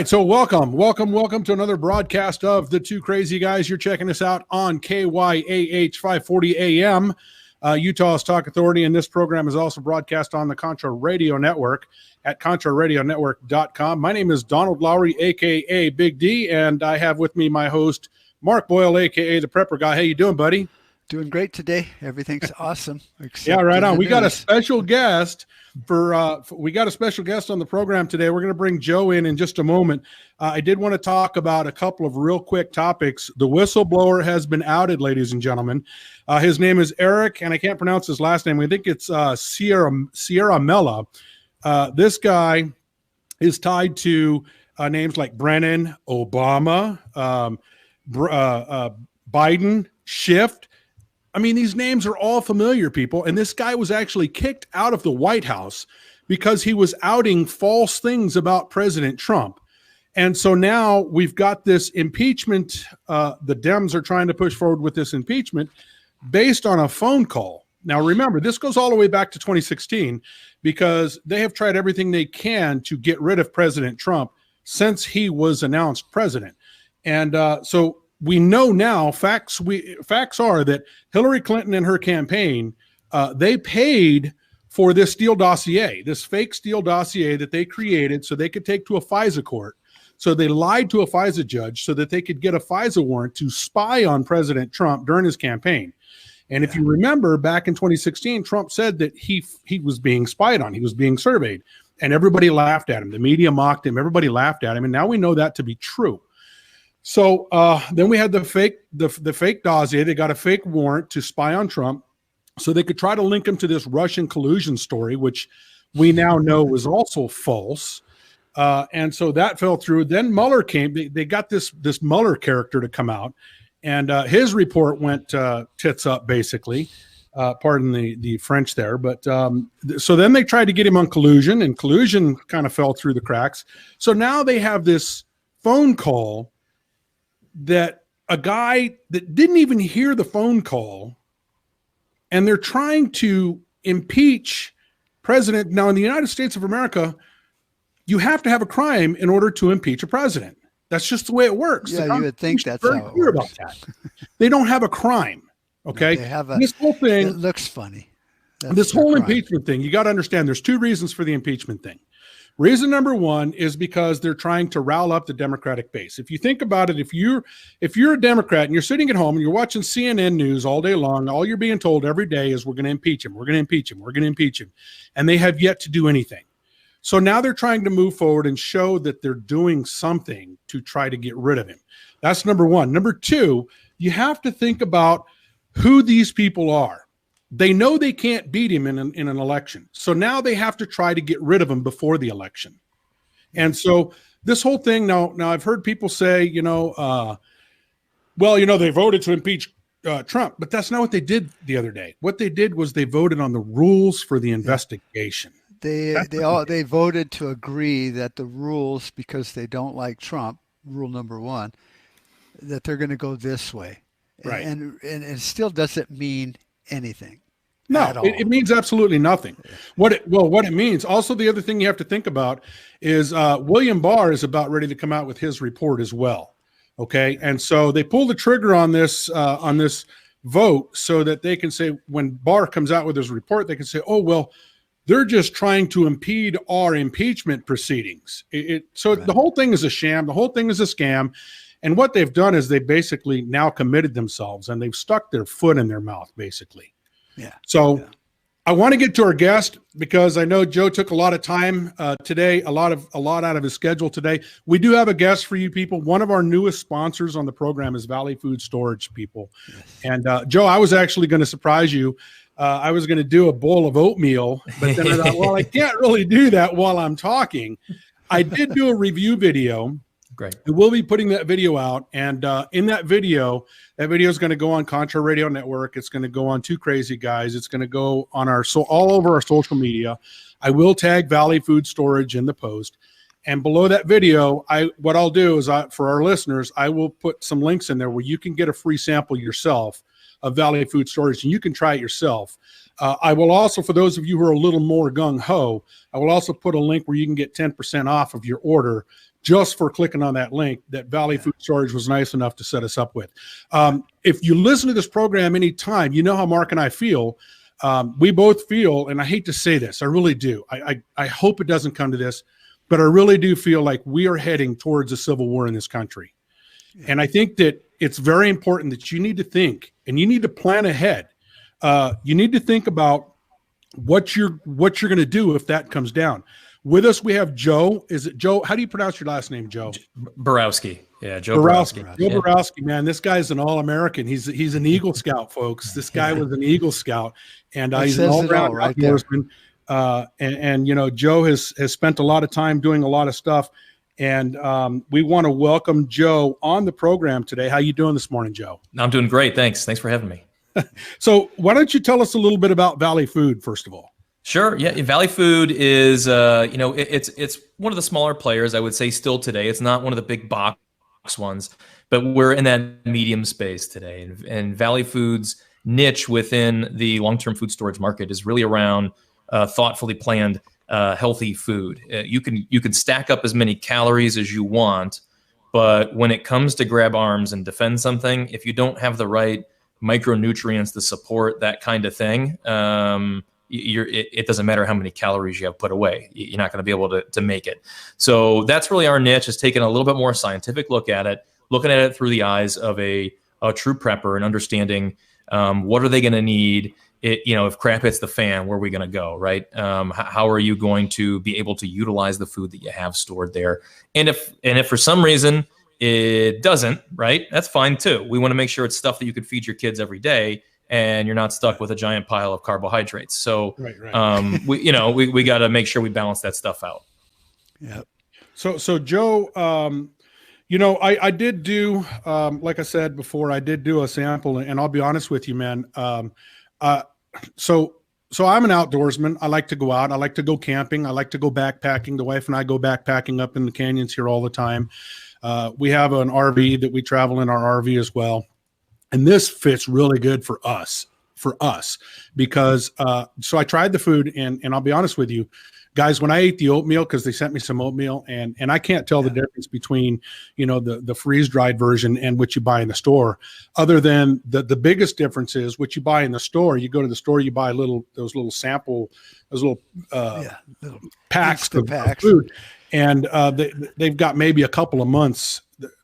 right, so welcome to another broadcast of the Two Crazy Guys. You're checking us out on KYAH 540 AM, Utah's Talk Authority, and this program is also broadcast on the Contra Radio Network at ContraRadioNetwork.com. My name is Donald Lowry, a.k.a. Big D, and I have with me my host, Mark Boyle, a.k.a. the Prepper Guy. How you doing, buddy? Doing great today. Everything's awesome. Yeah, right on. We got a special guest we got a special guest on the program today. We're going to bring Joe in just a moment. I did want to talk about a couple of real quick topics. The whistleblower has been outed, ladies and gentlemen. His name is Eric, and I can't pronounce his last name. I think it's Sierra Mella. This guy is tied to names like Brennan, Obama, Biden, Schiff. I mean, these names are all familiar, people. And this guy was actually kicked out of the White House because he was outing false things about President Trump. And so now we've got this impeachment. The Dems are trying to push forward with this impeachment based on a phone call. Now, remember, this goes all the way back to 2016 because they have tried everything they can to get rid of President Trump since he was announced president. And so we know now, facts are that Hillary Clinton and her campaign, they paid for this Steele dossier, this fake Steele dossier that they created so they could take to a FISA court. So they lied to a FISA judge so that they could get a FISA warrant to spy on President Trump during his campaign. And if you remember, back in 2016, Trump said that he was being spied on. He was being surveyed. And everybody laughed at him. The media mocked him. Everybody laughed at him. And now we know that to be true. So then we had the fake dossier. They got a fake warrant to spy on Trump so they could try to link him to this Russian collusion story, which we now know was also false. And so that fell through. Then Mueller came. They got this Mueller character to come out, and his report went tits up, basically. Pardon the French there. But so then they tried to get him on collusion, and collusion kind of fell through the cracks. So now they have this phone call that a guy that didn't even hear the phone call, and they're trying to impeach president. Now, in the United States of America, you have to have a crime in order to impeach a president. That's just the way it works. Yeah, you would think that's how it works. About that. They don't have a crime. Okay. No, they have this whole thing. It looks funny. This whole impeachment thing, you got to understand there's two reasons for the impeachment thing. Reason number one is because they're trying to rile up the Democratic base. If you think about it, if you're a Democrat and you're sitting at home and you're watching CNN news all day long, all you're being told every day is we're going to impeach him. We're going to impeach him. We're going to impeach him. And they have yet to do anything. So now they're trying to move forward and show that they're doing something to try to get rid of him. That's number one. Number two, you have to think about who these people are. They know they can't beat him in an election. So now they have to try to get rid of him before the election. And so this whole thing now I've heard people say, they voted to impeach Trump, but that's not what they did the other day. What they did was they voted on the rules for the investigation. They voted to agree that the rules, because they don't like Trump, rule number one, that they're going to go this way. Right. And it still doesn't mean anything. No, it means absolutely nothing. What it means, also the other thing you have to think about is William Barr is about ready to come out with his report as well. Okay. And so they pull the trigger on this vote so that they can say, when Barr comes out with his report, they can say, oh, well, they're just trying to impede our impeachment proceedings. The whole thing is a sham. The whole thing is a scam. And what they've done is they basically now committed themselves and they've stuck their foot in their mouth, basically. Yeah. So I want to get to our guest because I know Joe took a lot of time today, a lot out of his schedule today. We do have a guest for you people. One of our newest sponsors on the program is Valley Food Storage, people. Yes. And Joe, I was actually going to surprise you. I was going to do a bowl of oatmeal, but then I thought, well, I can't really do that while I'm talking. I did do a review video. Great. We'll be putting that video out, and in that video is going to go on Contra Radio Network. It's going to go on Two Crazy Guys. It's going to go on all over our social media. I will tag Valley Food Storage in the post, and below that video, what I'll do is for our listeners, I will put some links in there where you can get a free sample yourself of Valley Food Storage, and you can try it yourself. I will also, for those of you who are a little more gung-ho, I will also put a link where you can get 10% off of your order just for clicking on that link that Valley Food Storage was nice enough to set us up with. If you listen to this program anytime, you know how Mark and I feel. We both feel, and I hate to say this, I really do. I hope it doesn't come to this, but I really do feel like we are heading towards a civil war in this country. And I think that it's very important that you need to think and you need to plan ahead. You need to think about what you're going to do if that comes down. With us, we have Joe. Is it Joe? How do you pronounce your last name, Joe? Borowski. Yeah, Joe Borowski. Borowski. Joe Borowski, man, this guy's an All-American. He's an Eagle Scout, folks. This guy was an Eagle Scout, and he's an all-around outdoorsman. And you know, Joe has spent a lot of time doing a lot of stuff, and we want to welcome Joe on the program today. How you doing this morning, Joe? I'm doing great. Thanks for having me. So why don't you tell us a little bit about Valley Food, first of all? Sure. Yeah. Valley Food is, it's one of the smaller players, I would say, still today. It's not one of the big box ones, but we're in that medium space today. And Valley Food's niche within the long-term food storage market is really around thoughtfully planned, healthy food. You can stack up as many calories as you want, but when it comes to grab arms and defend something, if you don't have the right micronutrients to support that kind of thing, it doesn't matter how many calories you have put away. You're not going to be able to make it. So that's really our niche, is taking a little bit more scientific look at it, looking at it through the eyes of a true prepper and understanding what are they going to need. If crap hits the fan, where are we going to go, right? How are you going to be able to utilize the food that you have stored there? And if for some reason it doesn't, right, that's fine too. We want to make sure it's stuff that you could feed your kids every day, and you're not stuck with a giant pile of carbohydrates. So, right. We got to make sure we balance that stuff out. Yeah. So Joe, I did do, like I said before, I did do a sample, and I'll be honest with you, man. So I'm an outdoorsman. I like to go out. I like to go camping. I like to go backpacking. The wife and I go backpacking up in the canyons here all the time. We have an RV that we travel in our RV as well. And this fits really good for us because, so I tried the food, and I'll be honest with you guys, when I ate the oatmeal, cause they sent me some oatmeal, and I can't tell the difference between, the freeze dried version and what you buy in the store, other than the biggest difference is what you buy in the store. You go to the store, you buy those little packs of food, and they've got maybe a couple of months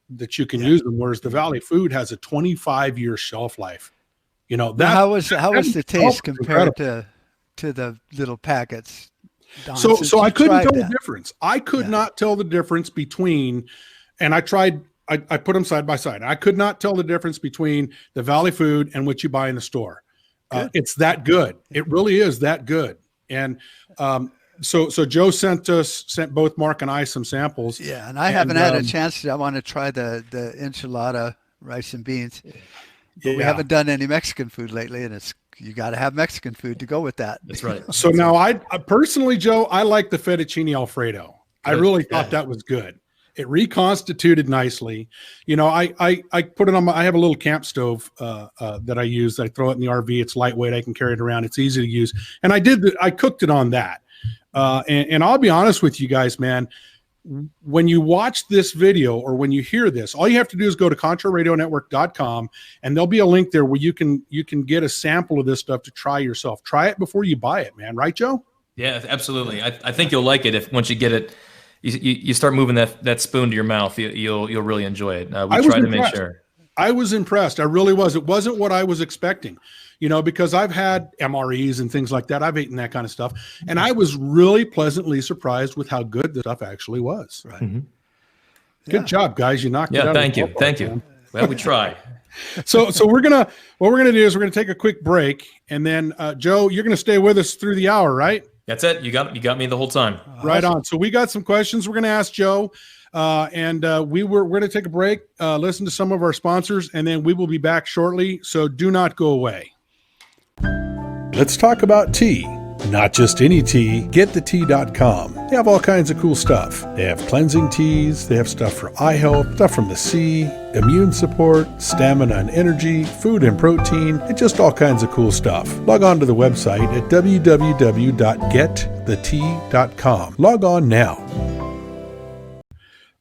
that you can use them, whereas the Valley Food has a 25-year shelf life. How was the taste compared to the little packets, Don? So I couldn't tell the difference. I could not tell the difference between, and I tried, I put them side by side. I could not tell the difference between the Valley Food and what you buy in the store. It's that good. It really is that good. And so Joe sent both Mark and I some samples. Yeah, and I haven't had a chance to. I want to try the enchilada rice and beans, but we haven't done any Mexican food lately, and you got to have Mexican food to go with that. That's right. So now I personally, Joe, I like the fettuccine Alfredo. Good. I really thought that was good. It reconstituted nicely. I put it on I have a little camp stove that I use. I throw it in the RV. It's lightweight. I can carry it around. It's easy to use. And I cooked it on that. And I'll be honest with you guys, man, when you watch this video or when you hear this, all you have to do is go to ContraRadioNetwork.com, and there'll be a link there where you can get a sample of this stuff to try yourself. Try it before you buy it, man. Right, Joe? Yeah, absolutely. I think you'll like it once you get it. You start moving that spoon to your mouth. You'll really enjoy it. We try to make sure. I was impressed. I really was. It wasn't what I was expecting. Because I've had MREs and things like that. I've eaten that kind of stuff. And I was really pleasantly surprised with how good the stuff actually was. Right. Mm-hmm. Good job, guys. You knocked it out. Thank you. Thank you. Well, we try. So what we're going to do is we're going to take a quick break. And then, Joe, you're going to stay with us through the hour, right? That's it. You got me the whole time. Right on. So we got some questions we're going to ask Joe. And we're going to take a break, listen to some of our sponsors, and then we will be back shortly. So do not go away. Let's talk about tea. Not just any tea, getthetea.com. They have all kinds of cool stuff. They have cleansing teas, they have stuff for eye health, stuff from the sea, immune support, stamina and energy, food and protein, and just all kinds of cool stuff. Log on to the website at www.getthetea.com. Log on now.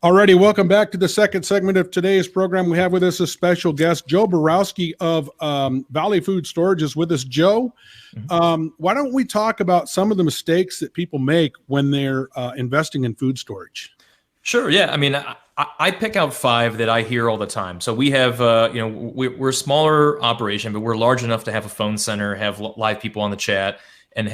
Alrighty, welcome back to the second segment of today's program. We have with us a special guest, Joe Borowski of Valley Food Storage is with us. Joe, why don't we talk about some of the mistakes that people make when they're investing in food storage? Sure. Yeah. I mean, I pick out 5 that I hear all the time. So we have, we're a smaller operation, but we're large enough to have a phone center, have live people on the chat, and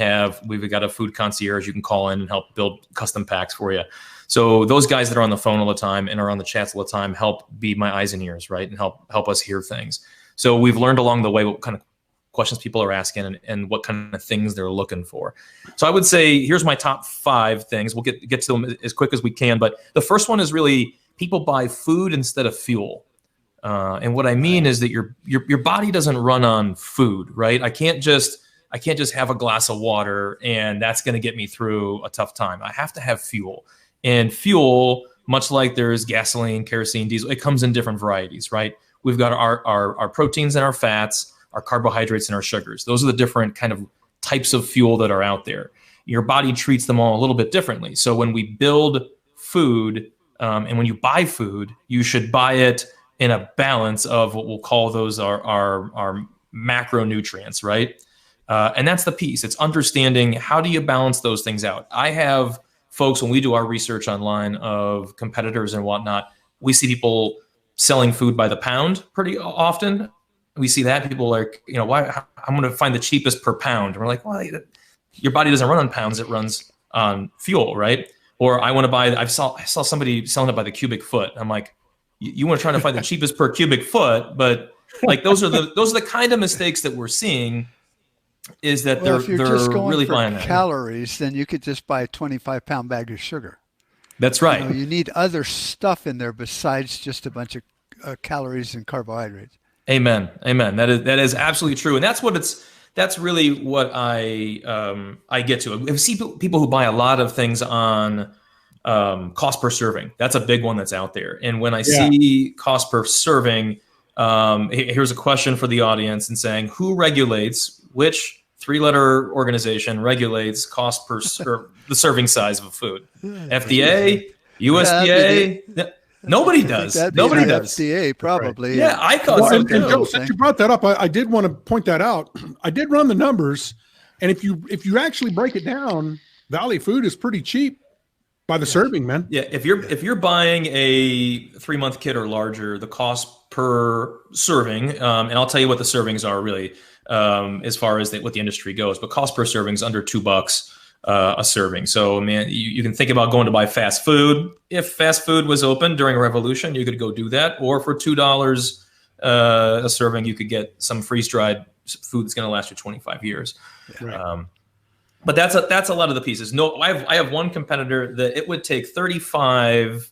we've got a food concierge you can call in and help build custom packs for you. So those guys that are on the phone all the time and are on the chats all the time help be my eyes and ears, right? And help us hear things. So we've learned along the way what kind of questions people are asking and what kind of things they're looking for. So I would say, here's my top 5 things. We'll get to them as quick as we can. But the first one is really people buy food instead of fuel. And what I mean is that your body doesn't run on food, right? I can't just have a glass of water and that's going to get me through a tough time. I have to have fuel. And fuel, much like there's gasoline, kerosene, diesel, it comes in different varieties, right? We've got our proteins and our fats, our carbohydrates and our sugars. Those are the different kind of types of fuel that are out there. Your body treats them all a little bit differently. So when we build food and when you buy food, you should buy it in a balance of what we'll call those our macronutrients, right? And that's the piece. It's understanding how do you balance those things out. I have folks, when we do our research online of competitors and whatnot, we see people selling food by the pound pretty often. We see that people are like, why? I'm going to find the cheapest per pound. And we're like, well, your body doesn't run on pounds; it runs on fuel, right? Or I want to buy. I saw somebody selling it by the cubic foot. I'm like, you want to try to find the cheapest per cubic foot, but like those are the kind of mistakes that we're seeing. Is that if you're just going really for buying calories, then you could just buy a 25-pound bag of sugar. That's right. You need other stuff in there besides just a bunch of calories and carbohydrates. Amen. That is absolutely true, and that's really what I get to. I see people who buy a lot of things on cost per serving. That's a big one that's out there. And when I see cost per serving, here's a question for the audience and saying, who regulates, which 3-letter organization regulates cost per the serving size of a food? FDA, USDA? Nobody does. Nobody does. FDA probably. Yeah, I thought so too. Joe, since you brought that up, I did want to point that out. I did run the numbers, and if you actually break it down, Valley Food is pretty cheap by the serving, man. Yeah, if you're buying a 3-month kit or larger, the cost per serving, and I'll tell you what the servings are really, as far as what the industry goes, but cost per serving is under $2 a serving. So, man, you can think about going to buy fast food. If fast food was open during a revolution, you could go do that. Or for $2 a serving, you could get some freeze-dried food that's going to last you 25 years. Right. But that's a lot of the pieces. No, I have one competitor that it would take 35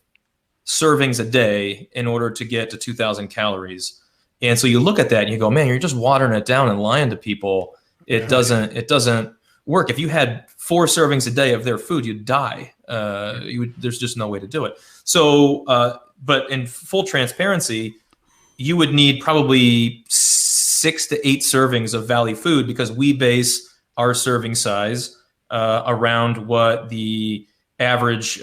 servings a day in order to get to 2,000 calories. And so you look at that and you go, man, you're just watering it down and lying to people. It doesn't work. If you had 4 servings a day of their food, you'd die. There's just no way to do it. So, but in full transparency, you would need probably 6 to 8 servings of Valley Food because we base our serving size around what the average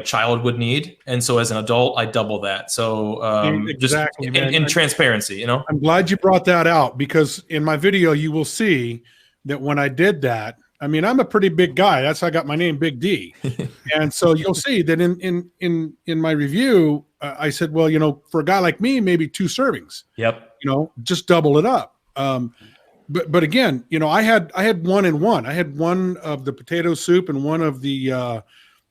child would need, and so as an adult, I double that. So exactly, just in transparency, I'm glad you brought that out because in my video you will see that when I did that, I mean, I'm a pretty big guy. That's how I got my name, Big D. And so you'll see that in my review, I said, well, for a guy like me, maybe 2 servings. Yep. Just double it up. But again, I had 1 and 1. I had 1 of the potato soup and 1 of the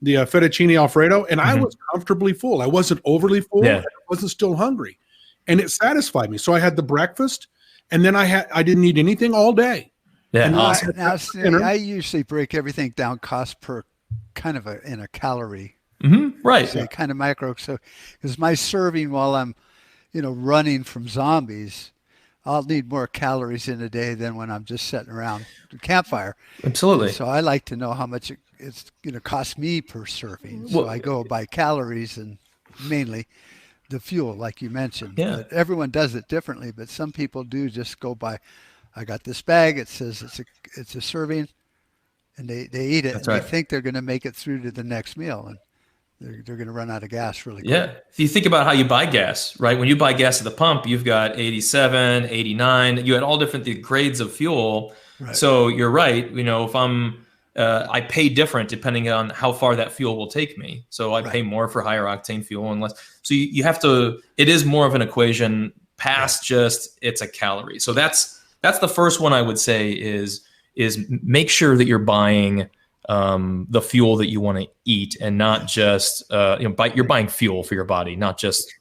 fettuccine Alfredo, and I was comfortably full. I wasn't overly full. Yeah. I wasn't still hungry, and it satisfied me. So I had the breakfast, and then I didn't eat anything all day. Yeah, awesome. I usually break everything down cost per kind of in a calorie. Right. So kind of micro. So because my serving while I'm, running from zombies, I'll need more calories in a day than when I'm just sitting around the campfire. Absolutely. So I like to know how much it's going to cost me per serving. So I go by calories and mainly the fuel, like you mentioned. Yeah. But everyone does it differently, but some people do just go by, I got this bag, it says it's a serving, and they eat it. That's and right. They think they're going to make it through to the next meal. And they're going to run out of gas really quick. Yeah. If you think about how you buy gas, right? When you buy gas at the pump, you've got 87, 89, you had all different grades of fuel. Right. So you're right. You know, if I pay different depending on how far that fuel will take me. So I pay more for higher octane fuel and less. So you have to, it is more of an equation past just it's a calorie. So that's the first one I would say is make sure that you're buying the fuel that you want to eat and not just, you're buying fuel for your body, not just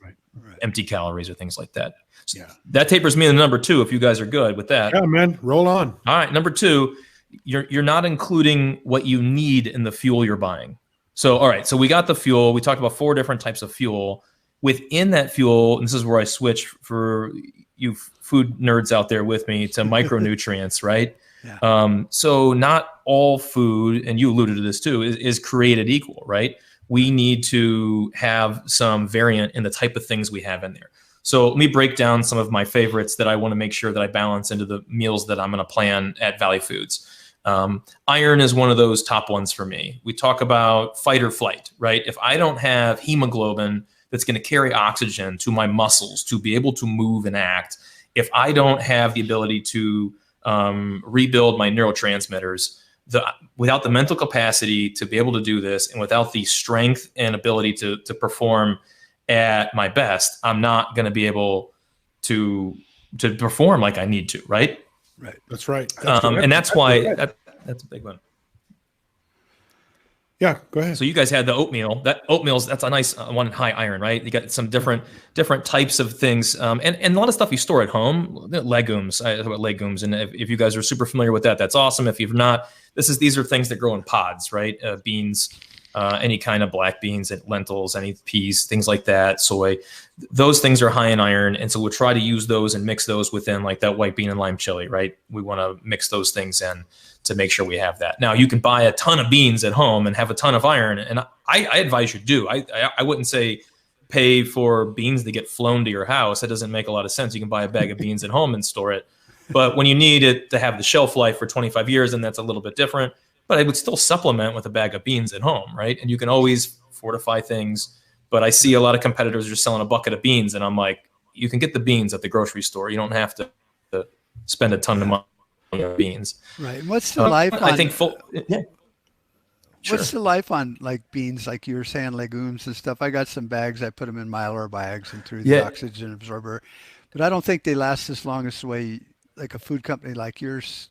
empty calories or things like that. So that tapers me in number 2, if you guys are good with that. Yeah, man, roll on. All right. Number 2, you're not including what you need in the fuel you're buying. So, all right. So we got the fuel. We talked about 4 different types of fuel. Within that fuel, and this is where I switch for you food nerds out there with me, to micronutrients, right? Yeah. So not all food, and you alluded to this too, is created equal, right? We need to have some variant in the type of things we have in there. So let me break down some of my favorites that I want to make sure that I balance into the meals that I'm going to plan at Valley Foods. Iron is one of those top ones for me. We talk about fight or flight, right? If I don't have hemoglobin that's going to carry oxygen to my muscles to be able to move and act, if I don't have the ability to rebuild my neurotransmitters, without the mental capacity to be able to do this, and without the strength and ability to perform at my best, I'm not going to be able to perform like I need to, right? Right. That's right. And that's why that's a big one. Yeah, go ahead. So you guys had the oatmeal. That's a nice one, high iron, right? You got some different types of things, and a lot of stuff you store at home. Legumes. I talk about legumes, and if you guys are super familiar with that, that's awesome. If you've not, these are things that grow in pods, right? Beans, any kind of black beans, lentils, any peas, things like that. Soy. Those things are high in iron, and so we'll try to use those and mix those within like that white bean and lime chili, right? We want to mix those things in to make sure we have that. Now you can buy a ton of beans at home and have a ton of iron, and I advise you do. I wouldn't say pay for beans that get flown to your house. That doesn't make a lot of sense. You can buy a bag of beans at home and store it, but when you need it to have the shelf life for 25 years, then that's a little bit different. But I would still supplement with a bag of beans at home, right? And you can always fortify things. But I see a lot of competitors just selling a bucket of beans, and I'm like, you can get the beans at the grocery store. You don't have to spend a ton of money on beans. Right. And what's the life on? I think yeah. Sure. What's the life on like beans, like you were saying, legumes and stuff? I got some bags. I put them in Mylar bags and through the oxygen absorber, but I don't think they last as long as the way like a food company like yours.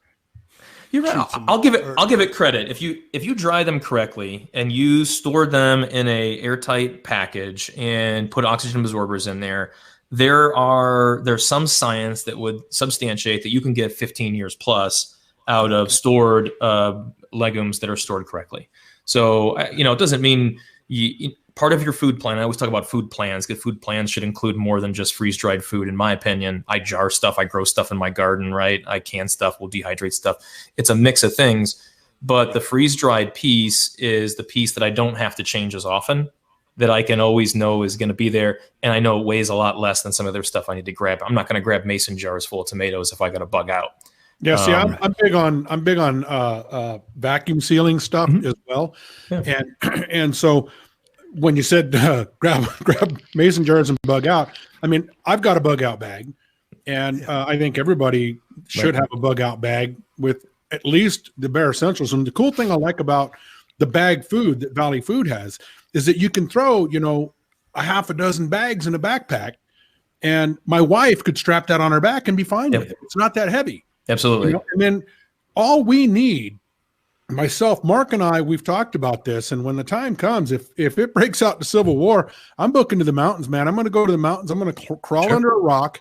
You're right. I'll give it credit. If you dry them correctly and you store them in a airtight package and put oxygen absorbers in there, there's some science that would substantiate that you can get 15 years plus out of stored legumes that are stored correctly. So it doesn't mean part of your food plan. I always talk about food plans. Good food plans should include more than just freeze-dried food, in my opinion. I jar stuff. I grow stuff in my garden, right? I can stuff. We'll dehydrate stuff. It's a mix of things. But the freeze-dried piece is the piece that I don't have to change as often, that I can always know is going to be there. And I know it weighs a lot less than some other stuff I need to grab. I'm not going to grab mason jars full of tomatoes if I got to bug out. Yeah, see, I'm big on vacuum sealing stuff as well. Yeah. And so when you said grab mason jars and bug out, I mean, I've got a bug out bag, and I think everybody should have a bug out bag with at least the bare essentials. And the cool thing I like about the bag food that Valley Food has is that you can throw, a half a dozen bags in a backpack, and my wife could strap that on her back and be fine with it. It's not that heavy. Absolutely. And then all we need, myself, Mark and I, we've talked about this, and when the time comes, if it breaks out the Civil War, I'm booking to the mountains, man. I'm going to go to the mountains. I'm going to crawl under a rock,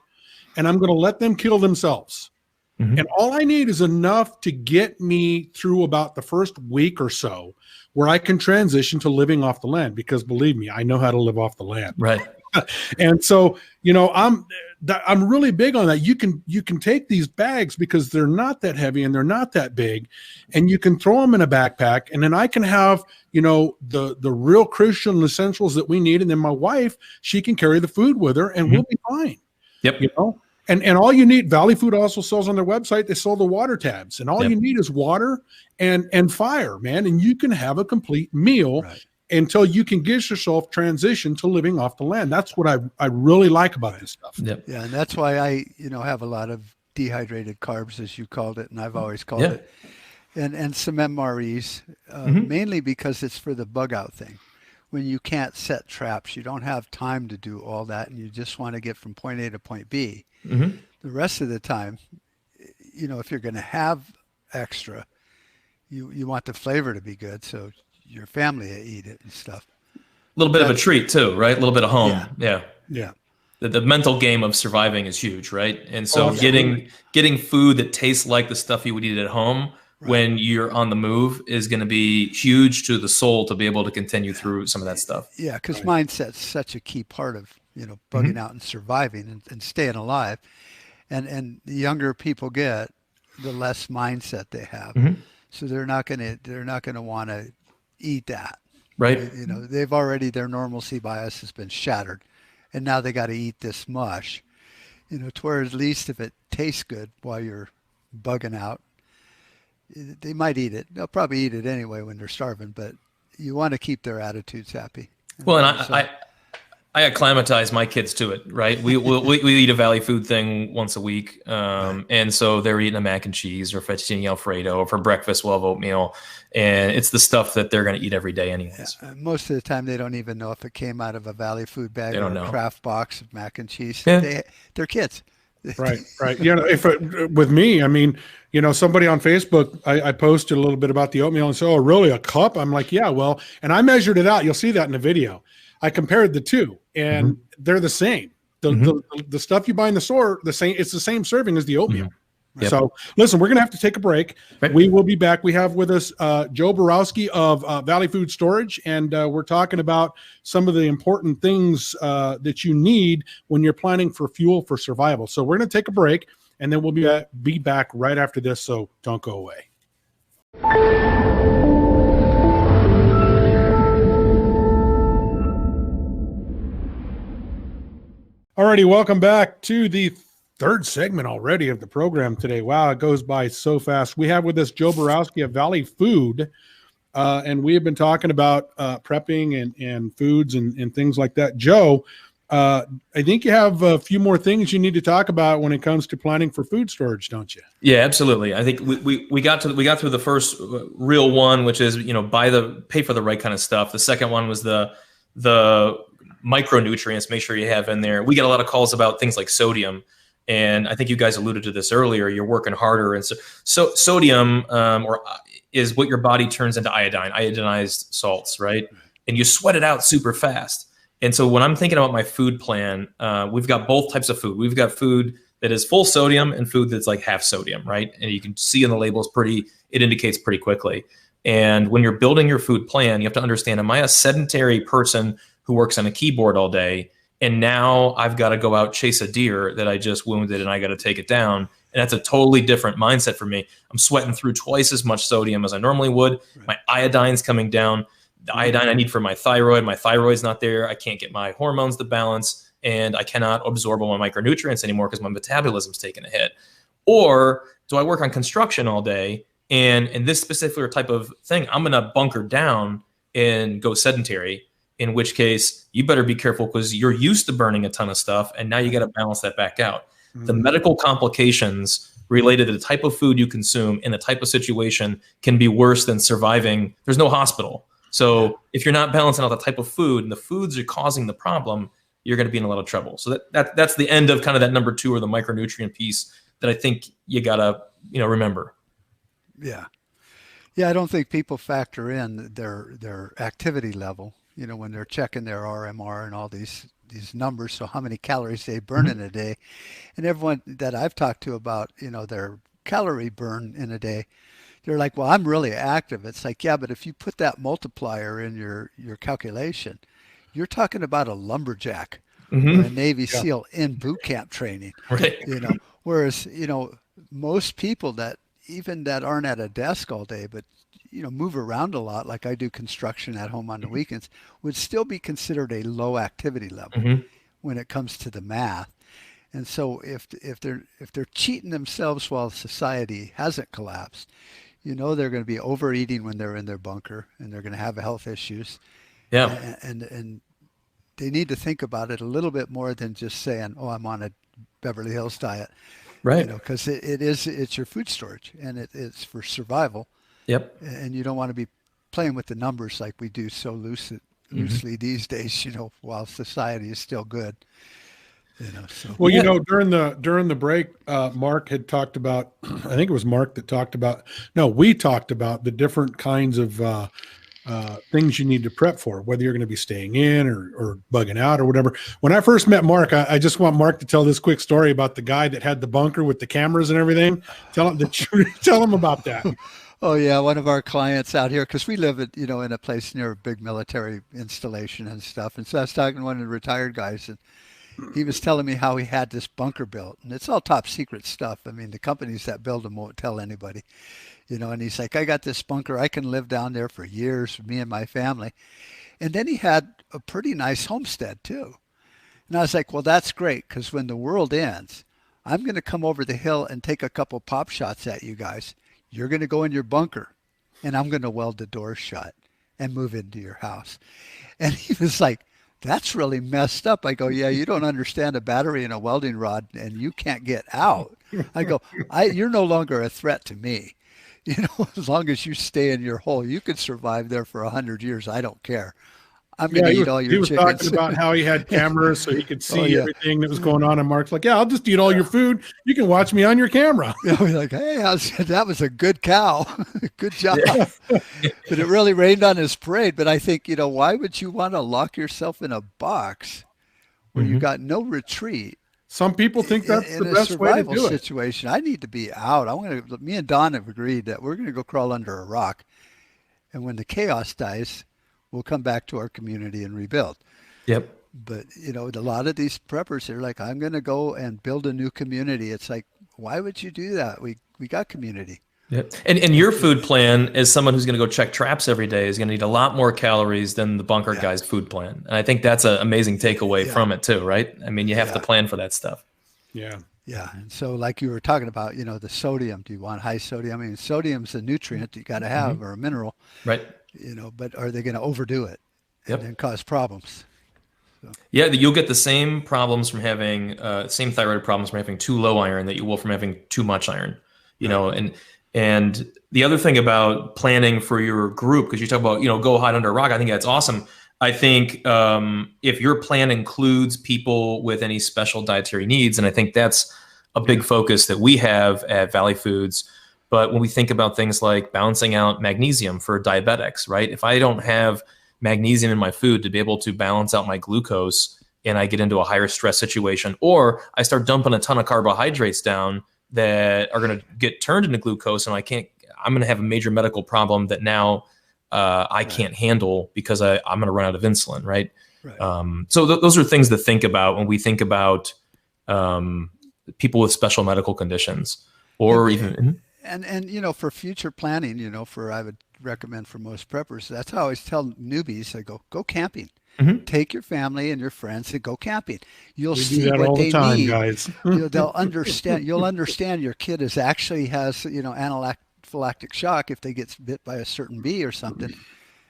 and I'm going to let them kill themselves. Mm-hmm. And all I need is enough to get me through about the first week or so where I can transition to living off the land, because believe me, I know how to live off the land. Right. And so, I'm really big on that. You can take these bags because they're not that heavy and they're not that big, and you can throw them in a backpack, and then I can have, the real crucial essentials that we need. And then my wife, she can carry the food with her, and we'll be fine. Yep. And all you need, Valley Food also sells on their website, they sell the water tabs, and all you need is water and fire, man. And you can have a complete meal until you can get yourself transition to living off the land. That's what I really like about this stuff. Yep. Yeah, and that's why I, have a lot of dehydrated carbs, as you called it, and I've always called it, and some MREs, mainly because it's for the bug out thing. When you can't set traps, you don't have time to do all that, and you just want to get from point A to point B. The rest of the time, if you're going to have extra, you want the flavor to be good, so your family eat it and stuff. A little bit of a treat too, right? A little bit of home. Yeah. The mental game of surviving is huge, right? And so getting food that tastes like the stuff you would eat at home when you're on the move is going to be huge to the soul to be able to continue through some of that stuff. Yeah, because mindset's such a key part of bugging out and surviving and staying alive. And the younger people get, the less mindset they have. So they're not gonna want to eat that. Right. They've already, their normalcy bias has been shattered, and now they got to eat this mush. To where at least if it tastes good while you're bugging out, they might eat it. They'll probably eat it anyway when they're starving, but you want to keep their attitudes happy. Well, and I acclimatize my kids to it, right? We eat a Valley food thing once a week. And so they're eating a mac and cheese or fettuccine Alfredo. For breakfast, we'll have oatmeal. And it's the stuff that they're going to eat every day anyways. Yeah. Most of the time, they don't even know if it came out of a Valley food bag or a Kraft box of mac and cheese. Yeah. They're kids. Right. If with me, I mean, somebody on Facebook, I posted a little bit about the oatmeal and said, "Oh, really, a cup?" I'm like, "Yeah, well," and I measured it out. You'll see that in the video. I compared the two, and they're the same. The stuff you buy in the store, the same. It's the same serving as the oatmeal. Yep. So, listen, we're going to have to take a break. Right. We will be back. We have with us Joe Borowski of Valley Food Storage, and we're talking about some of the important things that you need when you're planning for fuel for survival. So we're going to take a break, and then we'll be back right after this, so don't go away. Alrighty, welcome back to the third segment already of the program today. Wow, it goes by so fast. We have with us Joe Borowski of Valley Food, and we have been talking about prepping and foods and things like that. Joe, I think you have a few more things you need to talk about when it comes to planning for food storage, don't you? Yeah, absolutely. I think we got through the first real one, which is pay for the right kind of stuff. The second one was the micronutrients. Make sure you have in there. We get a lot of calls about things like sodium. And I think you guys alluded to this earlier. You're working harder, and so sodium is what your body turns into iodinized salts, right? And you sweat it out super fast. And so when I'm thinking about my food plan, we've got both types of food. We've got food that is full sodium and food that's like half sodium, right? And you can see in the labels it indicates pretty quickly. And when you're building your food plan, you have to understand: am I a sedentary person who works on a keyboard all day? And now I've got to go out chase a deer that I just wounded and I got to take it down. And that's a totally different mindset for me. I'm sweating through twice as much sodium as I normally would. Right. My iodine's coming down. The iodine I need for my thyroid's not there. I can't get my hormones to balance, and I cannot absorb all my micronutrients anymore because my metabolism's taking a hit. Or do I work on construction all day, and in this specific type of thing, I'm going to bunker down and go sedentary, in which case you better be careful because you're used to burning a ton of stuff, and now you got to balance that back out. The medical complications related to the type of food you consume in the type of situation can be worse than surviving. There's no hospital. So if you're not balancing out the type of food and the foods are causing the problem, you're going to be in a lot of trouble. So that's the end of kind of that number two, or the micronutrient piece, that I think you got to remember. Yeah. I don't think people factor in their activity level, when they're checking their RMR and all these numbers. So how many calories they burn in a day. And everyone that I've talked to about, their calorie burn in a day, they're like, well, I'm really active. It's like, yeah, but if you put that multiplier in your calculation, you're talking about a lumberjack or a Navy SEAL in boot camp training. Right. Whereas, most people that aren't at a desk all day, but move around a lot, like I do construction at home on the weekends, would still be considered a low activity level when it comes to the math. And so if they're cheating themselves while society hasn't collapsed, they're going to be overeating when they're in their bunker, and they're going to have health issues. Yeah. And they need to think about it a little bit more than just saying, "Oh, I'm on a Beverly Hills diet," Right. because it's your food storage and it's for survival. Yep. And you don't want to be playing with the numbers like we do so loosely these days. While society is still good. So. Well, during the break, Mark had talked about. I think it was Mark that talked about. No, we talked about the different kinds of things you need to prep for, whether you're going to be staying in or bugging out or whatever. When I first met Mark, I just want Mark to tell this quick story about the guy that had the bunker with the cameras and everything. Tell him about that. Oh yeah, one of our clients out here, because we live in a place near a big military installation and stuff. And so I was talking to one of the retired guys, and he was telling me how he had this bunker built, and it's all top secret stuff. I mean, the companies that build them won't tell anybody, and he's like, I got this bunker. I can live down there for years, me and my family. And then he had a pretty nice homestead too. And I was like, well, that's great, because when the world ends, I'm going to come over the hill and take a couple pop shots at you guys. You're going to go in your bunker, and I'm going to weld the doors shut and move into your house. And he was like, that's really messed up. I go, yeah, you don't understand a battery and a welding rod, and you can't get out. I go, you're no longer a threat to me. As long as you stay in your hole, you could survive there for 100 years. I don't care. I'm going to eat all your chickens. He was talking about how he had cameras so he could see everything that was going on. And Mark's like, yeah, I'll just eat all your food. You can watch me on your camera. We're like, hey, that was a good cow. Good job. Yeah. But it really rained on his parade. But I think, why would you want to lock yourself in a box where you got no retreat? Some people think that's the best way to do it. In a survival situation, I need to be out. Me and Don have agreed that we're going to go crawl under a rock. And when the KYAH dies, we'll come back to our community and rebuild. Yep. But, a lot of these preppers, they're like, I'm going to go and build a new community. It's like, why would you do that? We got community. Yep. And your food plan, as someone who's going to go check traps every day, is going to need a lot more calories than the bunker guy's food plan. And I think that's an amazing takeaway from it too, right? I mean, you have to plan for that stuff. Yeah. Yeah. And so like you were talking about, the sodium, do you want high sodium? I mean, sodium's a nutrient you got to have or a mineral. Right. But are they going to overdo it and then cause problems? So. Yeah, you'll get the same problems from having same thyroid problems from having too low iron that you will from having too much iron. And the other thing about planning for your group, because you talk about go hide under a rock, I think that's awesome. I think if your plan includes people with any special dietary needs, and I think that's a big focus that we have at Valley Foods. But when we think about things like balancing out magnesium for diabetics, right? If I don't have magnesium in my food to be able to balance out my glucose and I get into a higher stress situation, or I start dumping a ton of carbohydrates down that are going to get turned into glucose and I'm going to have a major medical problem that now I can't handle because I'm going to run out of insulin, right? So those are things to think about when we think about people with special medical conditions or even... And for future planning, I would recommend for most preppers, that's how I always tell newbies, I go camping. Take your family and your friends and go camping. You'll see what they need. Guys. They'll understand. You'll understand your kid actually has, anaphylactic shock if they get bit by a certain bee or something.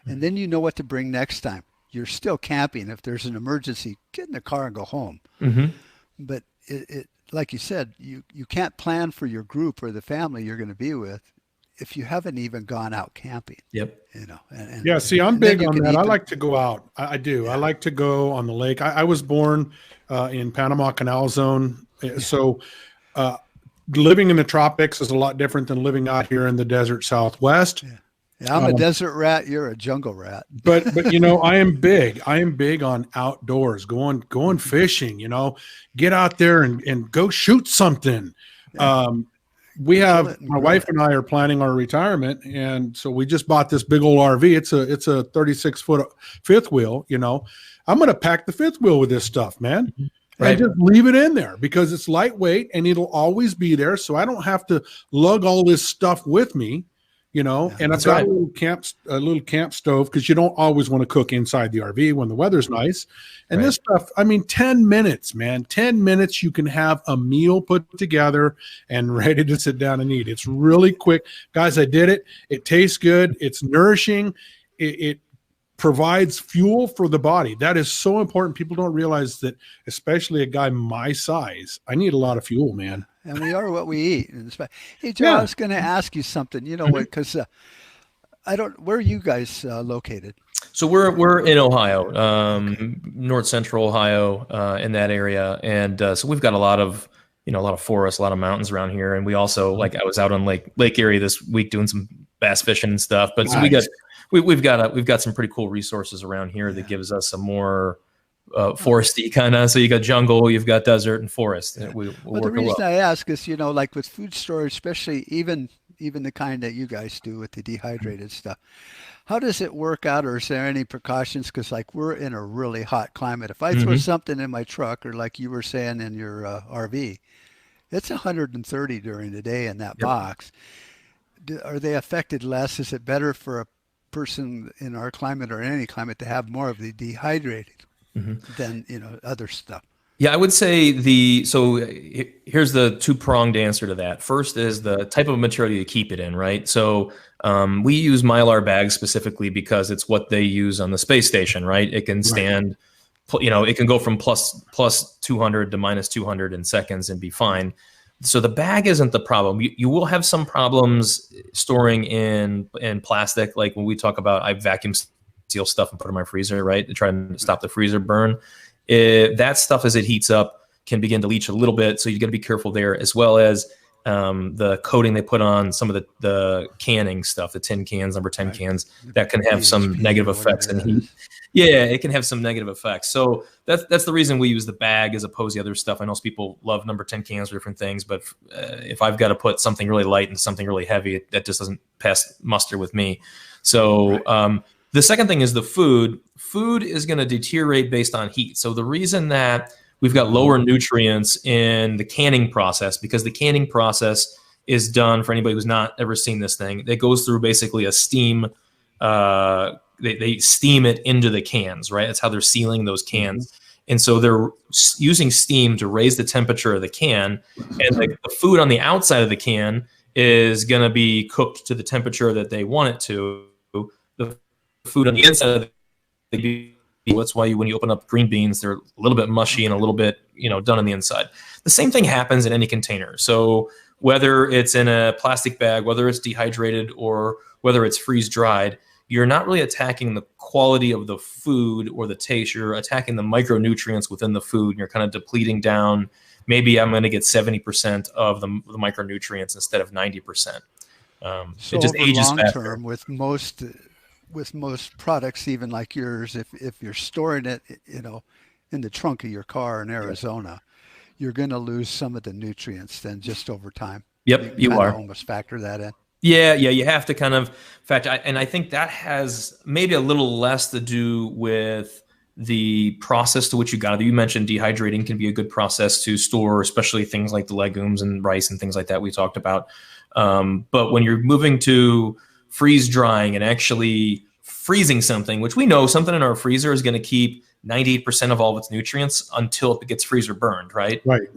And then you know what to bring next time. You're still camping. If there's an emergency, get in the car and go home. But it like you said, you can't plan for your group or the family you're going to be with if you haven't even gone out camping. Yep. See, I'm big on that. I like to go out. I do. Yeah. I like to go on the lake. I was born in Panama Canal Zone. So living in the tropics is a lot different than living out here in the desert Southwest. Yeah, I'm a desert rat. You're a jungle rat. But I am big. I am big on outdoors, going fishing. Get out there and go shoot something. Yeah. We have my wife and I are planning our retirement, and so we just bought this big old RV. It's a 36-foot fifth wheel. I'm going to pack the fifth wheel with this stuff, man. Right. And just leave it in there because it's lightweight and it'll always be there. So I don't have to lug all this stuff with me. And I've got a little camp stove because you don't always want to cook inside the RV when the weather's nice. And this stuff, 10 minutes, man, 10 minutes, you can have a meal put together and ready to sit down and eat. It's really quick. Guys, I did it. It tastes good. It's nourishing. It provides fuel for the body. That is so important. People don't realize that, especially a guy my size, I need a lot of fuel, man. And we are what we eat. Hey, Joe, I was going to ask you something. You know what? Because where are you guys located? So we're in Ohio, north central Ohio, in that area, and so we've got a lot of forests, a lot of mountains around here, and we also, like, I was out on Lake Erie this week doing some bass fishing and stuff. But so we've got some pretty cool resources around here that gives us some more foresty kind of. So you got jungle, you've got desert and forest. Yeah. Well, the reason I ask is, like with food storage, especially even the kind that you guys do with the dehydrated stuff, how does it work out, or is there any precautions? Because we're in a really hot climate. If I throw something in my truck, or like you were saying in your RV, it's 130 during the day in that box. Are they affected less? Is it better for a person in our climate or any climate to have more of the dehydrated than other stuff? Yeah, I would say here's the two-pronged answer to that. First is the type of material you keep it in, right? So we use Mylar bags specifically because it's what they use on the space station, right? It can stand, it can go from plus 200 to minus 200 in seconds and be fine. So the bag isn't the problem. You will have some problems storing in plastic. Like when we talk about, I vacuum seal stuff and put it in my freezer, right, to try and stop the freezer burn. That stuff, as it heats up, can begin to leach a little bit, so you got to be careful there, as well as the coating they put on some of the canning stuff, the tin cans, number 10 cans, that can have some negative effects in heat. Yeah, it can have some negative effects. So that's the reason we use the bag as opposed to the other stuff. I know some people love number 10 cans for different things, but if I've got to put something really light and something really heavy, that just doesn't pass muster with me. So the second thing is the food. Food is going to deteriorate based on heat. So the reason that we've got lower nutrients in the canning process, because the canning process is done, for anybody who's not ever seen this thing, it goes through basically a steam. They steam it into the cans, right? That's how they're sealing those cans. And so they're using steam to raise the temperature of the can. And the food on the outside of the can is going to be cooked to the temperature that they want it to. The food on the inside of the that's why when you open up green beans, they're a little bit mushy and a little bit, done on the inside. The same thing happens in any container. So whether it's in a plastic bag, whether it's dehydrated or whether it's freeze dried, you're not really attacking the quality of the food or the taste. You're attacking the micronutrients within the food, and you're kind of depleting down. Maybe I'm going to get 70% of the micronutrients instead of 90%. So it just ages long faster. Term, with most products, even like yours, if you're storing it, in the trunk of your car in Arizona, you're going to lose some of the nutrients then just over time. Yep, you are. Almost factor that in. Yeah, you have to kind of factor, and I think that has maybe a little less to do with the process to which you got it. You mentioned dehydrating can be a good process to store, especially things like the legumes and rice and things like that we talked about. But when you're moving to freeze drying and actually freezing something, which we know something in our freezer is going to keep 98% of all of its nutrients until it gets freezer burned, right? Right.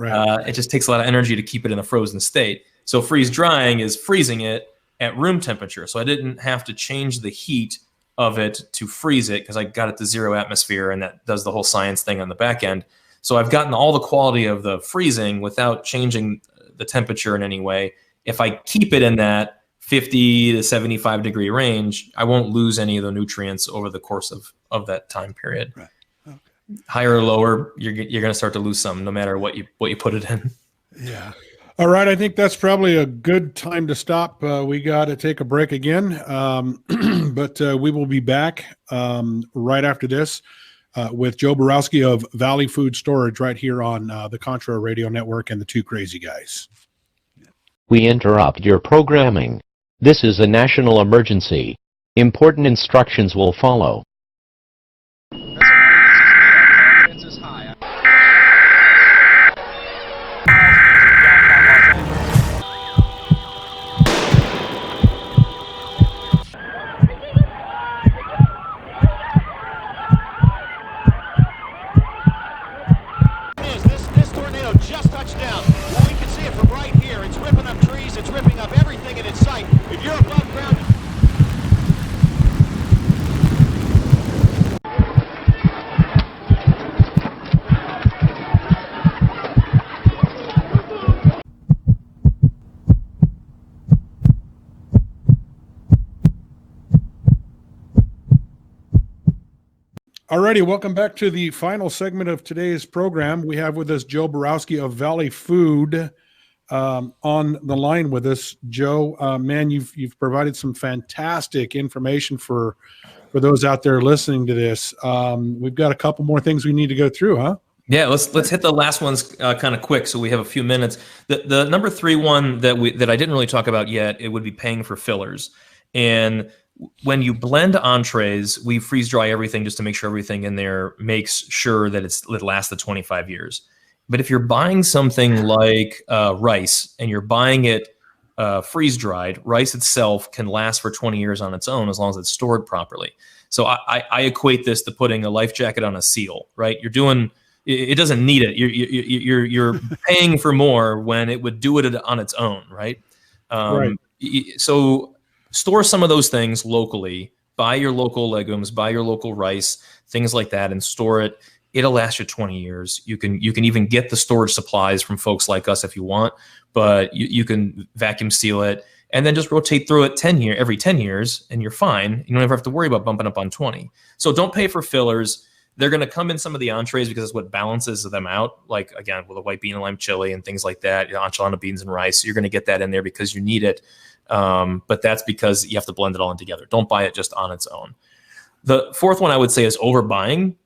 It just takes a lot of energy to keep it in a frozen state. So freeze drying is freezing it at room temperature. So I didn't have to change the heat of it to freeze it because I got it to 0 atmosphere, and that does the whole science thing on the back end. So I've gotten all the quality of the freezing without changing the temperature in any way. If I keep it in that 50 to 75 degree range, I won't lose any of the nutrients over the course of that time period. Right. Okay. Higher or lower, you're going to start to lose some no matter what you put it in. Yeah. All right, I think that's probably a good time to stop. We got to take a break again, but we will be back right after this with Joe Borowski of Valley Food Storage right here on the Contra Radio Network and the Two Crazy Guys. We interrupt your programming. This is a national emergency. Important instructions will follow. This tornado just touched down. Well, we can see it from right here. It's ripping up trees. It's ripping up everything in its sight. If you're above ground... Alrighty, welcome back to the final segment of today's program. We have with us Joe Borowski of Valley Food on the line with us. Joe, man, you've provided some fantastic information for those out there listening to this. We've got a couple more things we need to go through, huh? Yeah, let's hit the last ones kind of quick, so we have a few minutes. The number 3 one that I didn't really talk about yet, it would be paying for fillers. And when you blend entrees, we freeze dry everything just to make sure everything in there makes sure that it lasts the 25 years. But if you're buying something like rice and you're buying it freeze dried, rice itself can last for 20 years on its own as long as it's stored properly. So I equate this to putting a life jacket on a seal, right? It doesn't need it. You're paying for more when it would do it on its own, right? Right. So store some of those things locally. Buy your local legumes, buy your local rice, things like that, and store it. It'll last you 20 years. You can even get the storage supplies from folks like us if you want, but you can vacuum seal it and then just rotate through it every 10 years, and you're fine. You don't ever have to worry about bumping up on 20. So don't pay for fillers. They're going to come in some of the entrees because it's what balances them out. Like, again, with a white bean and lime chili and things like that, enchilada beans and rice. You're going to get that in there because you need it. But that's because you have to blend it all in together. Don't buy it just on its own. The fourth one I would say is overbuying.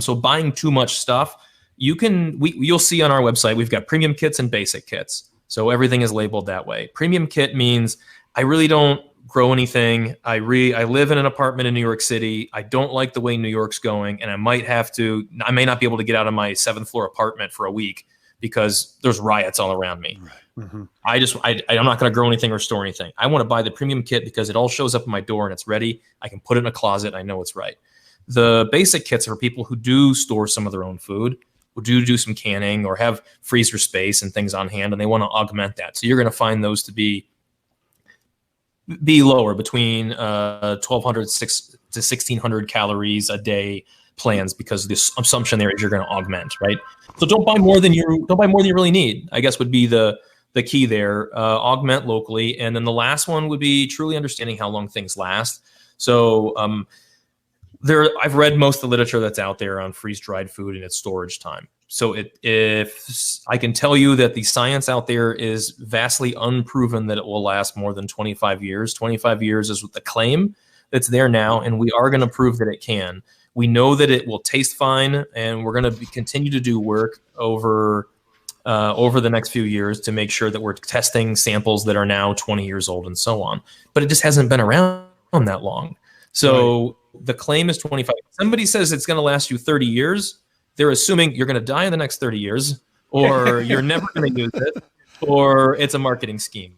So buying too much stuff. You'll see on our website, we've got premium kits and basic kits. So everything is labeled that way. Premium kit means I really don't grow anything. I live in an apartment in New York City. I don't like the way New York's going, and I may not be able to get out of my 7th floor apartment for a week because there's riots all around me. Right. Mm-hmm. I'm not going to grow anything or store anything. I want to buy the premium kit because it all shows up at my door and it's ready. I can put it in a closet. And I know it's right. The basic kits are for people who do store some of their own food, who do some canning or have freezer space and things on hand, and they want to augment that. So you're going to find those to be lower, between 1,200 to 1,600 calories a day plans, because the assumption there is you're going to augment, right? So don't buy more than you really need, I guess, would be the key there. Augment locally. And then the last one would be truly understanding how long things last. So I've read most of the literature that's out there on freeze-dried food and its storage time. So if I can tell you that the science out there is vastly unproven that it will last more than 25 years. 25 years is the claim that's there now, and we are going to prove that it can. We know that it will taste fine, and we're going to continue to do work over the next few years to make sure that we're testing samples that are now 20 years old and so on. But it just hasn't been around that long. So the claim is 25. Somebody says it's going to last you 30 years. They're assuming you're going to die in the next 30 years, or you're never going to use it, or it's a marketing scheme.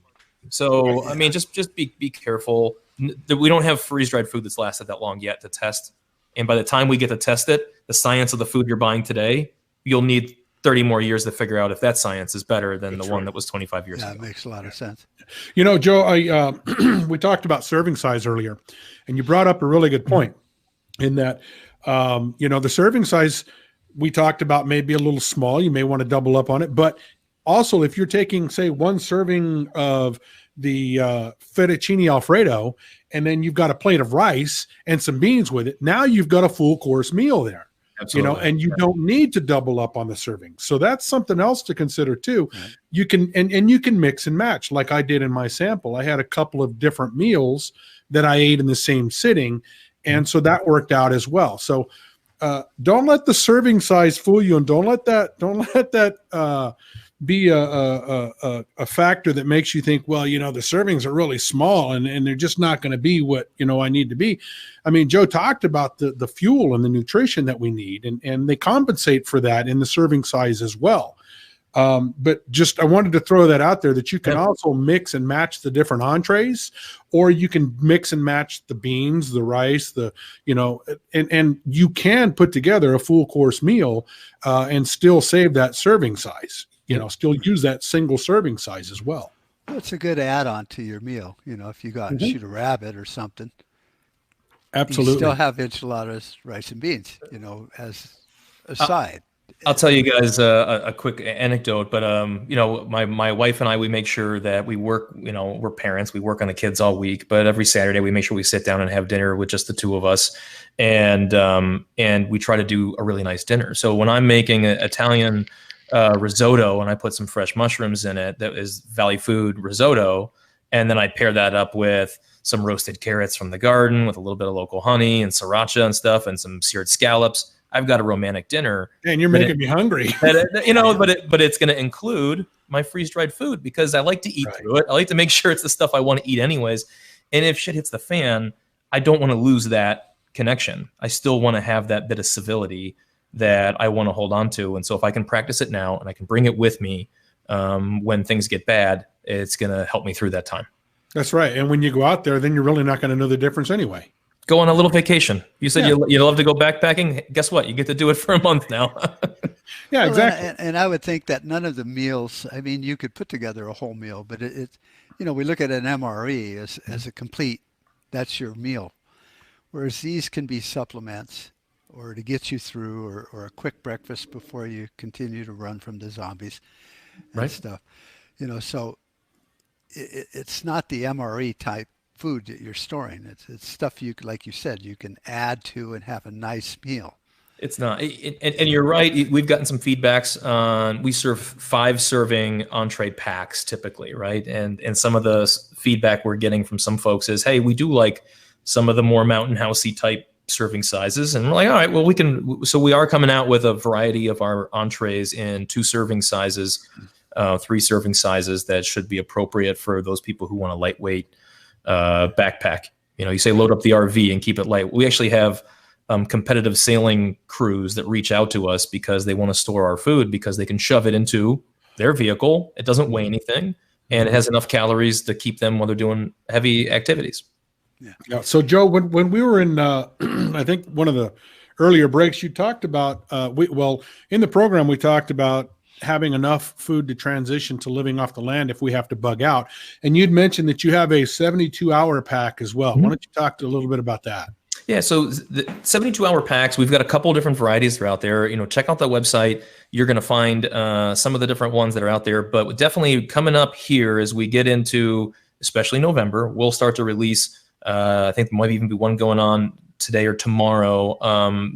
So, I mean, just be careful. We don't have freeze-dried food that's lasted that long yet to test. And by the time we get to test it, the science of the food you're buying today, you'll need 30 more years to figure out if that science is better than the one that was 25 years ago. That makes a lot of sense. You know, Joe, we talked about serving size earlier, and you brought up a really good point in that, the serving size we talked about may be a little small. You may want to double up on it. But also, if you're taking, say, one serving of the fettuccine Alfredo, and then you've got a plate of rice and some beans with it, now you've got a full course meal there. Absolutely. And you don't need to double up on the serving. So that's something else to consider too. Right. You can, and you can mix and match like I did in my sample. I had a couple of different meals that I ate in the same sitting. And so that worked out as well. So don't let the serving size fool you, and don't let that be a factor that makes you think, well, the servings are really small and they're just not going to be what, I need to be. I mean, Joe talked about the fuel and the nutrition that we need, and they compensate for that in the serving size as well. But just, I wanted to throw that out there, that you can also mix and match the different entrees, or you can mix and match the beans, the rice, and you can put together a full course meal and still save that serving size. Still use that single serving size as well. It's a good add-on to your meal. If you go out and shoot a rabbit or something. Absolutely. You still have enchiladas, rice and beans, as a side. I'll tell you guys a quick anecdote, but my wife and I, we make sure that we work. We're parents, we work on the kids all week, but every Saturday we make sure we sit down and have dinner with just the two of us, and we try to do a really nice dinner. So when I'm making an Italian risotto and I put some fresh mushrooms in it, that is Valley Food risotto, and then I pair that up with some roasted carrots from the garden with a little bit of local honey and sriracha and stuff, and some seared scallops. I've got a romantic dinner. And you're making me hungry. But it's going to include my freeze-dried food because I like to eat through it. I like to make sure it's the stuff I want to eat anyways. And if shit hits the fan, I don't want to lose that connection. I still want to have that bit of civility that I want to hold on to. And so if I can practice it now and I can bring it with me when things get bad, it's going to help me through that time. That's right. And when you go out there, then you're really not going to know the difference anyway. Go on a little vacation. You said you love to go backpacking. Guess what? You get to do it for a month now. Yeah, exactly. And I would think that none of the meals, I mean, you could put together a whole meal, but we look at an MRE as a complete, that's your meal. Whereas these can be supplements or to get you through or a quick breakfast before you continue to run from the zombies and stuff. So it's not the MRE type food that you're storing. It's stuff like you said, you can add to and have a nice meal. It's not, and you're right. We've gotten some feedbacks on. We serve 5-serving entree packs typically, right? And some of the feedback we're getting from some folks is, hey, we do like some of the more mountain housey type serving sizes, and we're like, all right, well, we can. So we are coming out with a variety of our entrees in 2-serving sizes, 3-serving sizes that should be appropriate for those people who want a lightweight backpack. You say load up the RV and keep it light. We actually have competitive sailing crews that reach out to us because they want to store our food because they can shove it into their vehicle. It doesn't weigh anything and it has enough calories to keep them while they're doing heavy activities. Yeah. So Joe, when we were in, I think one of the earlier breaks, you talked about, in the program, we talked about having enough food to transition to living off the land if we have to bug out. And you'd mentioned that you have a 72-hour pack as well. Mm-hmm. Why don't you talk a little bit about that? Yeah, so the 72-hour packs, we've got a couple of different varieties that are out there. Check out the website. You're going to find some of the different ones that are out there. But definitely coming up here as we get into, especially November, we'll start to release, I think there might even be one going on today or tomorrow,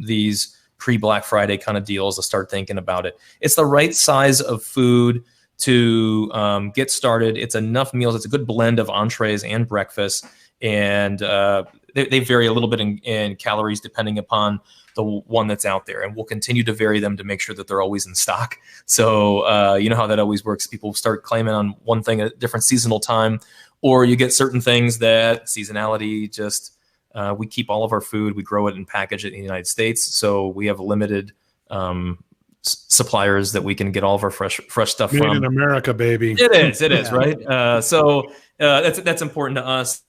these pre-Black Friday kind of deals to start thinking about it. It's the right size of food to get started. It's enough meals. It's a good blend of entrees and breakfast. And they vary a little bit in calories depending upon the one that's out there. And we'll continue to vary them to make sure that they're always in stock. So you know how that always works. People start claiming on one thing at a different seasonal time, or you get certain things that seasonality just... we keep all of our food. We grow it and package it in the United States. So we have limited suppliers that we can get all of our fresh stuff Made from. in America, baby. It is, right? So that's important to us.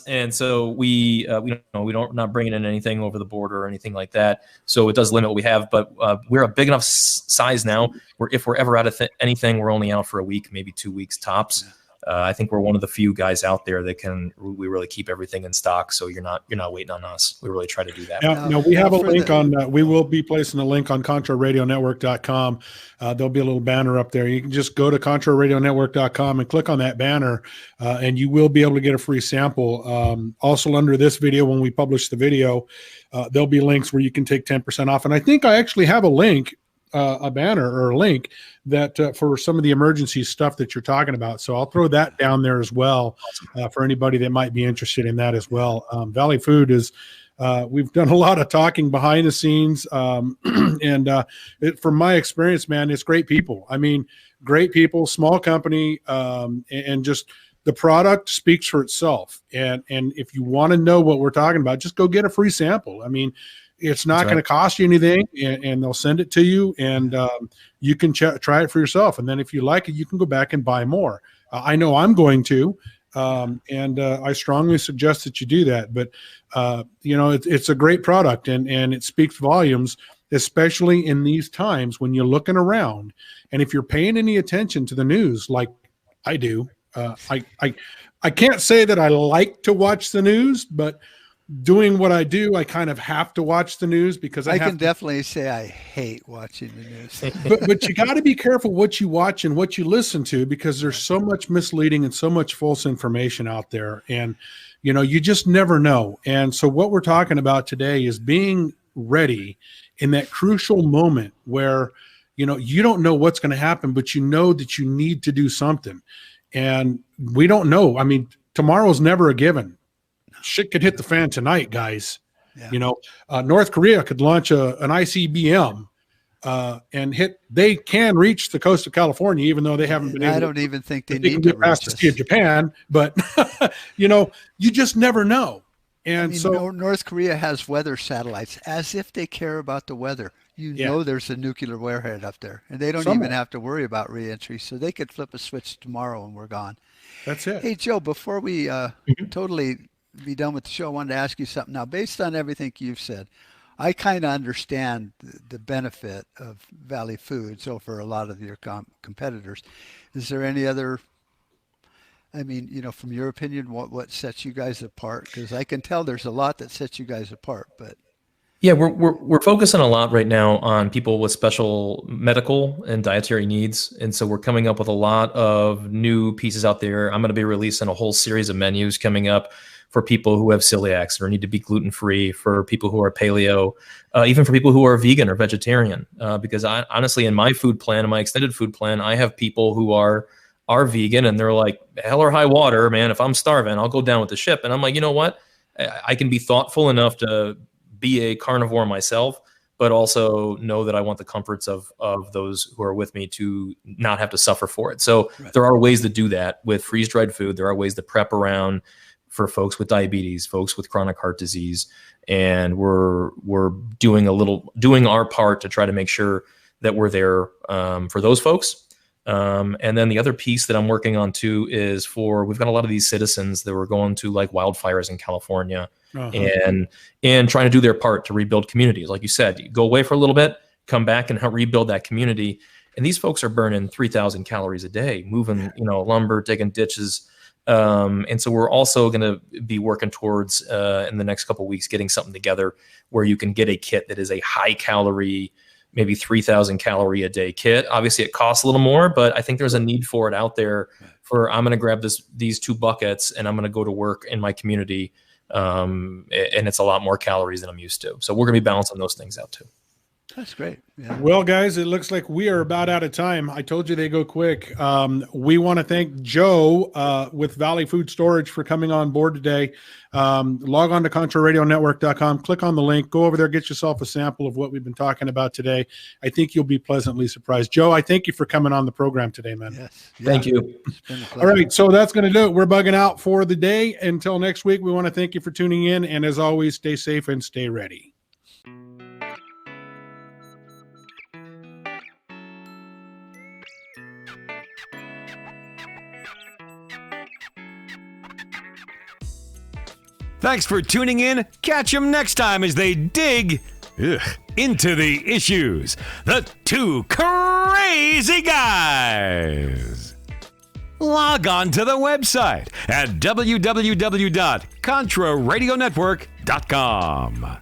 And so we're not bringing in anything over the border or anything like that. So it does limit what we have, but we're a big enough size now where if we're ever out of anything, we're only out for a week, maybe 2 weeks tops. I think we're one of the few guys out there that we really keep everything in stock. So you're not waiting on us. We really try to do that. Now we have a link we will be placing a link on ContraRadioNetwork.com. There'll be a little banner up there. You can just go to ContraRadioNetwork.com and click on that banner and you will be able to get a free sample. Also under this video, when we publish the video, there'll be links where you can take 10% off. And I think I actually have a link, a banner or a link that for some of the emergency stuff that you're talking about. So I'll throw that down there as well for anybody that might be interested in that as well. Valley Food is, we've done a lot of talking behind the scenes. And from my experience, man, it's great people. I mean, great people, small company, and just the product speaks for itself. And if you want to know what we're talking about, just go get a free sample. I mean, it's not going to cost you anything, and they'll send it to you, and you can try it for yourself. And then if you like it, you can go back and buy more. I know I'm going to, and I strongly suggest that you do that. But, it's a great product, and it speaks volumes, especially in these times when you're looking around. And if you're paying any attention to the news like I do, I can't say that I like to watch the news, but doing what I do, I kind of have to watch the news because I can definitely say I hate watching the news. but you got to be careful what you watch and what you listen to, because there's so much misleading and so much false information out there. And, you just never know. And so what we're talking about today is being ready in that crucial moment where, you don't know what's going to happen, but you know that you need to do something. And we don't know. I mean, tomorrow's never a given. Shit could hit the fan tonight, guys. Yeah. North Korea could launch an ICBM and they can reach the coast of California, even though they haven't been able. I don't even think they need to get past the Sea of Japan, but you just never know. And so North Korea has weather satellites, as if they care about the weather. There's a nuclear warhead up there, and they don't even have to worry about reentry. So they could flip a switch tomorrow and we're gone. That's it. Hey, Joe, before we totally be done with the show, I wanted to ask you something. Now, based on everything you've said, I kind of understand the benefit of Valley Foods over a lot of your competitors. Is there any other, from your opinion, what sets you guys apart? Because I can tell there's a lot that sets you guys apart, but. Yeah, we're focusing a lot right now on people with special medical and dietary needs. And so we're coming up with a lot of new pieces out there. I'm going to be releasing a whole series of menus coming up for people who have celiacs or need to be gluten-free, for people who are paleo, even for people who are vegan or vegetarian. Because honestly, in my food plan, in my extended food plan, I have people who are vegan and they're like, hell or high water, man, if I'm starving, I'll go down with the ship. And I'm like, you know what? I can be thoughtful enough to be a carnivore myself, but also know that I want the comforts of those who are with me to not have to suffer for it. So There are ways to do that with freeze-dried food. There are ways to prep around for folks with diabetes, folks with chronic heart disease. And we're doing our part to try to make sure that we're there for those folks. And then the other piece that I'm working on too is we've got a lot of these citizens that were going to like wildfires in California and trying to do their part to rebuild communities. Like you said, you go away for a little bit, come back and help rebuild that community. And these folks are burning 3,000 calories a day, moving, lumber, digging ditches. And so we're also going to be working towards in the next couple of weeks, getting something together where you can get a kit that is a high calorie, maybe 3,000 calorie a day kit. Obviously it costs a little more, but I think there's a need for it out there I'm going to grab these 2 buckets and I'm going to go to work in my community. And it's a lot more calories than I'm used to. So we're going to be balancing those things out too. That's great. Yeah. Well, guys, it looks like we are about out of time. I told you they go quick. We want to thank Joe with Valley Food Storage for coming on board today. Log on to ContraRadioNetwork.com, click on the link, go over there, get yourself a sample of what we've been talking about today. I think you'll be pleasantly surprised. Joe, I thank you for coming on the program today, man. Yes. Thank you. All right, so that's going to do it. We're bugging out for the day. Until next week, we want to thank you for tuning in. And as always, stay safe and stay ready. Thanks for tuning in. Catch them next time as they dig into the issues. The 2 crazy guys. Log on to the website at www.ContraRadioNetwork.com.